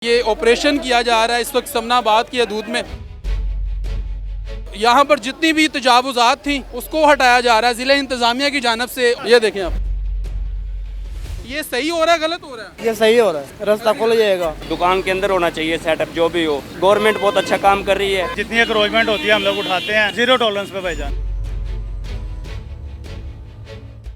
ये ऑपरेशन किया जा रहा है इस वक्त समनाबाद की हदूद में। यहाँ पर जितनी भी तजावुज़ात थी उसको हटाया जा रहा है ज़िला इंतज़ामिया की जानिब से। ये देखें आप, ये सही हो रहा है गलत हो रहा है? ये सही हो रहा है, रास्ता खुल जाएगा। दुकान के अंदर होना चाहिए सेटअप, जो भी हो। गवर्नमेंट बहुत अच्छा काम कर रही है। जितनी एक्रोचमेंट होती है हम लोग उठाते हैं, जीरो टॉलरेंस पे भाईजान।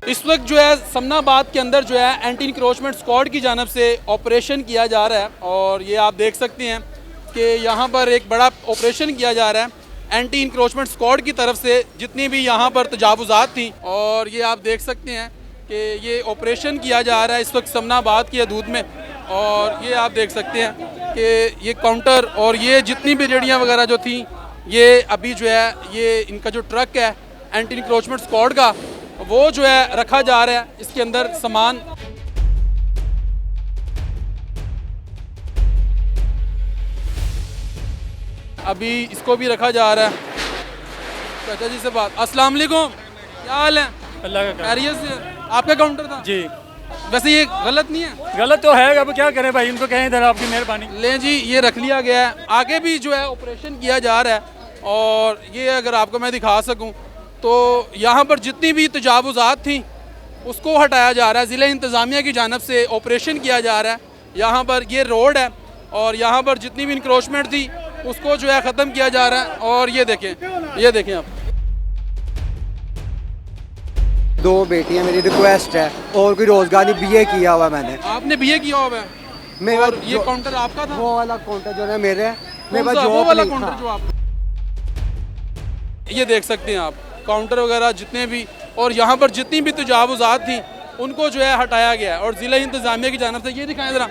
इस वक्त जो है समनाबाद के अंदर जो है एंटी इंक्रोचमेंट स्क्वाड की जानिब से ऑपरेशन किया जा रहा है और ये आप देख सकते हैं कि यहाँ पर एक बड़ा ऑपरेशन किया जा रहा है एंटी इंक्रोचमेंट स्क्वाड की तरफ से। जितनी भी यहाँ पर तजावुज़ात थी और ये आप देख सकते हैं कि ये ऑपरेशन किया जा रहा है इस वक्त समनाबाद की हदूद में। और ये आप देख सकते हैं कि ये काउंटर और ये जितनी भी रेडियाँ वगैरह जो थी, ये अभी जो है ये इनका जो ट्रक है एंटी इंक्रोचमेंट स्क्वाड का, वो जो है रखा जा रहा है। इसके अंदर सामान अभी इसको भी रखा जा रहा है। चाचा जी से बात। अस्सलाम वालेकुम, क्या हाल है? अल्लाह का खैरियत से? आपका काउंटर था जी। वैसे ये गलत नहीं है? गलत तो है, अब क्या करें भाई, उनको कहें इधर आपकी मेहरबानी। ले जी, ये रख लिया गया है। आगे भी जो है ऑपरेशन किया जा रहा है और ये अगर आपको मैं दिखा सकूं तो यहाँ पर जितनी भी तजावुज़ात थी उसको हटाया जा रहा है। ज़िला इंतज़ामिया की जानिब से ऑपरेशन किया जा रहा है। यहाँ पर ये रोड है और यहाँ पर जितनी भी इंक्रोचमेंट थी उसको जो है ख़त्म किया जा रहा है। और ये देखें आप, दो बेटियां, मेरी रिक्वेस्ट है, और कोई रोजगार नहीं, बीए किया हुआ मैंने। आपने बीए किया हुआ है मेरा और ये काउंटर आपका था? वो वाला काउंटर जो है मेरे है, मेरे पास कौन सा? वो जॉब वाला नहीं। काउंटर हाँ। जो आप, ये देख सकते हैं आप, काउंटर वगैरह जितने भी और यहाँ पर जितनी भी तजावुज़ात थी उनको जो है हटाया गया है। और ज़िला इंतज़ामिया की जानिब से ये दिखाएं ज़रा,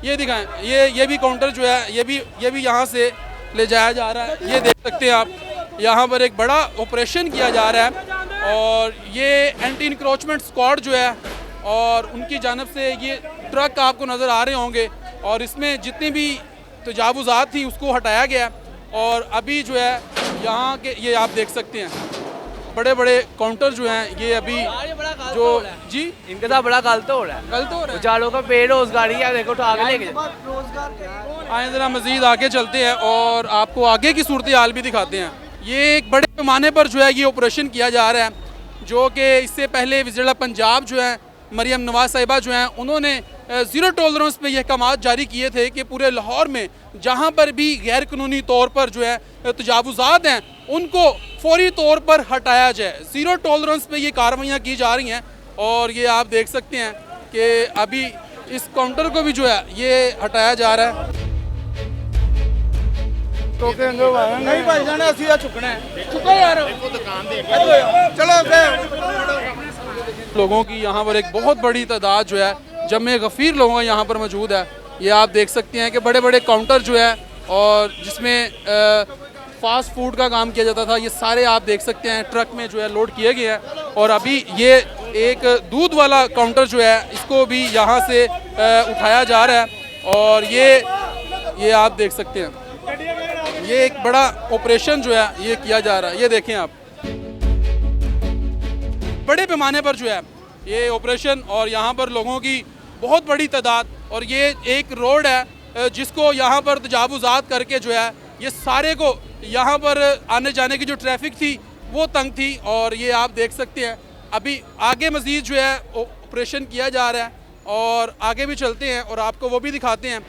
ये दिखाएं, ये भी काउंटर जो है ये भी यहाँ से ले जाया जा रहा है। ये देख सकते हैं आप, यहाँ पर एक बड़ा ऑपरेशन किया जा रहा है और ये एंटी इंक्रोचमेंट स्क्वाड जो है और उनकी जानिब से ये ट्रक आपको नज़र आ रहे होंगे और इसमें जितनी भी तजावुज़ात थी उसको हटाया गया। और अभी जो है यहाँ के ये आप देख सकते हैं बड़े बड़े काउंटर जो हैं, ये अभी जो जी इनके साथ बड़ा गलत हो रहा है। गलत हो रहा है। चारों का बेरोजगारी है, देखो तो आगे लेके आए ज़रा मज़ीद आगे चलते हैं और आपको आगे की सूरत हाल भी दिखाते हैं। ये एक बड़े पैमाने पर जो है ये ऑपरेशन किया जा रहा है, जो कि इससे पहले वज़ीर पंजाब जो है मरियम नवाज़ साहिबा जो हैं उन्होंने ज़ीरो टॉलरेंस पे ये अहकाम जारी किए थे कि पूरे लाहौर में जहाँ पर भी गैर कानूनी तौर पर जो है तजावुज़ात हैं उनको फौरी तौर पर हटाया जाए। ज़ीरो टॉलरेंस पे ये कार्रवाइयाँ की जा रही हैं और ये आप देख सकते हैं कि अभी इस काउंटर को भी जो है ये हटाया जा रहा है। नहीं भाईजान, असली चुकना है। चुका यार, चलो लोगों की यहाँ पर एक बहुत बड़ी तादाद जो है जमे गफ़ीर लोगों यहाँ पर मौजूद है। ये आप देख सकते हैं कि बड़े बड़े काउंटर जो है और जिसमें फास्ट फूड का काम किया जाता था, ये सारे आप देख सकते हैं ट्रक में जो है लोड किए गए हैं। और अभी ये एक दूध वाला काउंटर जो है इसको भी यहाँ से उठाया जा रहा है और ये आप देख सकते हैं ये एक बड़ा ऑपरेशन जो है ये किया जा रहा है। ये देखें आप, बड़े पैमाने पर जो है ये ऑपरेशन और यहाँ पर लोगों की बहुत बड़ी तादाद। और ये एक रोड है जिसको यहाँ पर तजावुज़ात करके जो है ये सारे को यहाँ पर आने जाने की जो ट्रैफिक थी वो तंग थी। और ये आप देख सकते हैं अभी आगे मज़ीद जो है ऑपरेशन किया जा रहा है और आगे भी चलते हैं और आपको वो भी दिखाते हैं।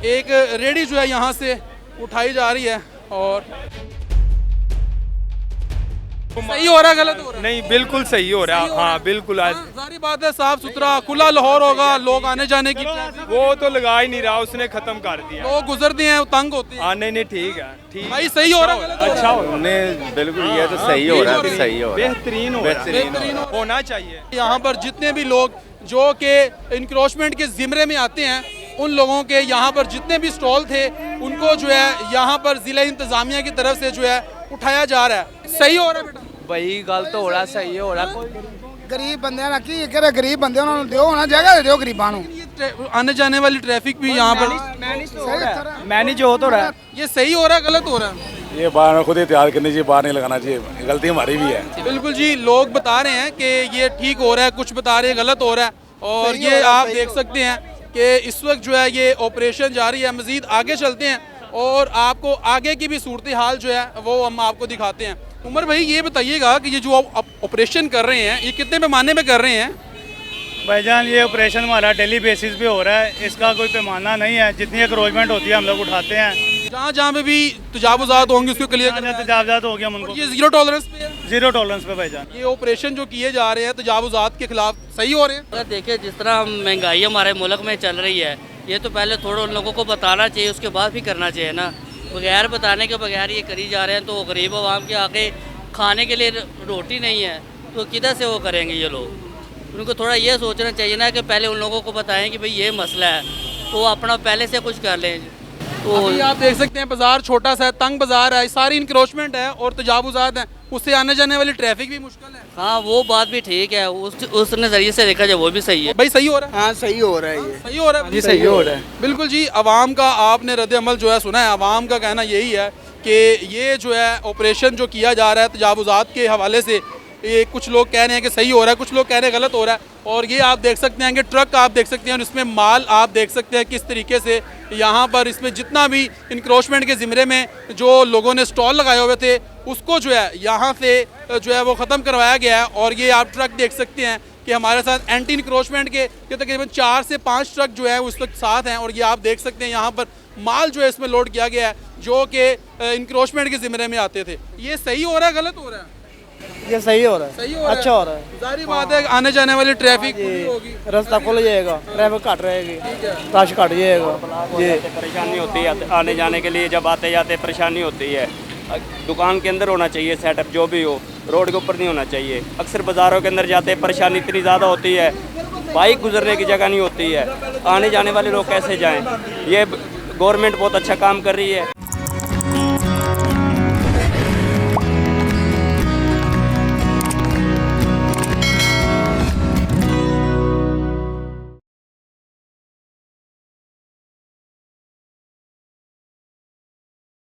एक रेडी जो है यहाँ से उठाई जा रही है और सही हो रहा है गलत हो रहा है? नहीं, बिल्कुल सही हो रहा है। हाँ बिल्कुल, आज सारी बात है, साफ सुथरा खुला लाहौर होगा, लोग आने जाने की वो तो लगा ही नहीं रहा, उसने खत्म कर दिया। लोग गुजरते हैं, तंग होते हैं। हाँ नहीं ठीक है, ठीक। भाई सही हो रहा है गलत हो रहा अच्छा है? हो रहा है। बिल्कुल, ये तो सही हो रहा है, सही हो रहा है, बेहतरीन हो रहा है, बेहतरीन हो रहा है। होना चाहिए। यहाँ पर जितने भी लोग जो कि इंक्रोचमेंट के ज़िम्मे में आते हैं उन लोगों के यहाँ पर जितने भी स्टॉल थे उनको जो है यहाँ पर ज़िला इंतज़ामिया की तरफ से जो है उठाया जा रहा है। सही हो रहा है बेटा? भाई गलत हो रहा, सही हो रहा। गरीब बंदे ना की करे, गरीब बंदे उन्होंने दियो होना जगह दियो गरीबां नूं। आने जाने वाली ट्रैफिक भी यहाँ पर मैनेज हो तो रहा है। ये सही हो रहा है गलत हो रहा है? ये बाहर खुद ही तैयार करनी चाहिए, बाहर नहीं लगाना चाहिए, गलती हमारी भी है। बिल्कुल जी, लोग बता रहे हैं कि ये ठीक हो रहा है, कुछ बता रहे हैं गलत हो रहा है और ये आप देख सकते हैं कि इस वक्त जो है ये ऑपरेशन जारी है। मज़ीद आगे चलते हैं और आपको आगे की भी सूरत हाल जो है वो हम आपको दिखाते हैं। उमर भाई ये बताइएगा कि ये जो आप ऑपरेशन कर रहे हैं ये कितने पैमाने में कर रहे हैं? भाईजान ये ऑपरेशन हमारा डेली बेसिस पे हो रहा है, इसका कोई पैमाना नहीं है। जितनी एक्रोचमेंट होती है हम लोग उठाते हैं। जहाँ जहाँ पे भी तजावुज़ात होंगे उसको क्लियर करना है। तजावजात हो गया हम उनको ये ज़ीरो टॉलरेंस पे है। जीरो टॉलरेंस पे भाईजान। ये ऑपरेशन जो किए जा रहे हैं तजावुज़ात के खिलाफ सही हो रहे हैं? अगर देखिए जिस तरह हम महंगाई हमारे मुल्क में चल रही है, ये तो पहले थोड़ा उन लोगों को बताना चाहिए, उसके बाद भी करना चाहिए ना। बगैर बताने के बगैर ये करी जा रहे हैं तो गरीब आवाम के आगे खाने के लिए रोटी नहीं है तो किधर से वो करेंगे ये लोग। उनको थोड़ा ये सोचना चाहिए ना कि पहले उन लोगों को बताएं कि भाई ये मसला है तो वो अपना पहले से कुछ कर लें। तो अभी आप देख सकते हैं बाजार छोटा सा है, तंग बाजार है, सारी इंक्रोचमेंट है और तजावुज़ात हैं, उससे आने जाने वाली ट्रैफिक भी मुश्किल है। हाँ वो बात भी ठीक है, उस नज़रिए से देखा जाए वो भी सही है। भाई सही हो रहा है? हाँ सही हो रहा है ये। सही हो रहा है? जी सही हो रहा है। बिल्कुल जी, आवाम का आपने रद्द अमल जो है सुना है। आवाम का कहना यही है कि ये जो है ऑपरेशन जो किया जा रहा है तजावुज़ात के हवाले से, ये कुछ लोग कह रहे हैं कि सही हो रहा है, कुछ लोग कह रहे हैं गलत हो रहा है। और ये आप देख सकते हैं कि ट्रक आप देख सकते हैं और इसमें माल आप देख सकते हैं किस तरीके से यहाँ पर इसमें जितना भी इंक्रोचमेंट के ज़िमरे में जो लोगों ने स्टॉल लगाए हुए थे उसको जो है यहाँ से जो है वो ख़त्म करवाया गया है। और ये आप ट्रक देख सकते हैं कि हमारे साथ एंटी इंक्रोचमेंट के तकरीबन 4 से 5 ट्रक जो है उस वक्त साथ हैं। और ये आप देख सकते हैं यहाँ पर माल जो है इसमें लोड किया गया है जो कि इंक्रोचमेंट के ज़िमरे में आते थे। ये सही हो रहा है गलत हो रहा है? ये सही हो रहा है। सही हो रहा है? अच्छा हो रहा है। जारी बात है आने जाने वाली ट्रैफिक होगी, रास्ता खुल जाएगा, ट्रैफिक घट रहेगी, रश घट जाएगा। ये परेशानी होती है आने जाने के लिए, जब आते जाते परेशानी होती है। दुकान के अंदर होना चाहिए सेटअप, जो भी हो, रोड के ऊपर नहीं होना चाहिए। अक्सर बाज़ारों के अंदर जाते परेशानी इतनी ज़्यादा होती है, बाइक गुजरने की जगह नहीं होती है, आने जाने वाले लोग कैसे जाएं। ये गवर्नमेंट बहुत अच्छा काम कर रही है,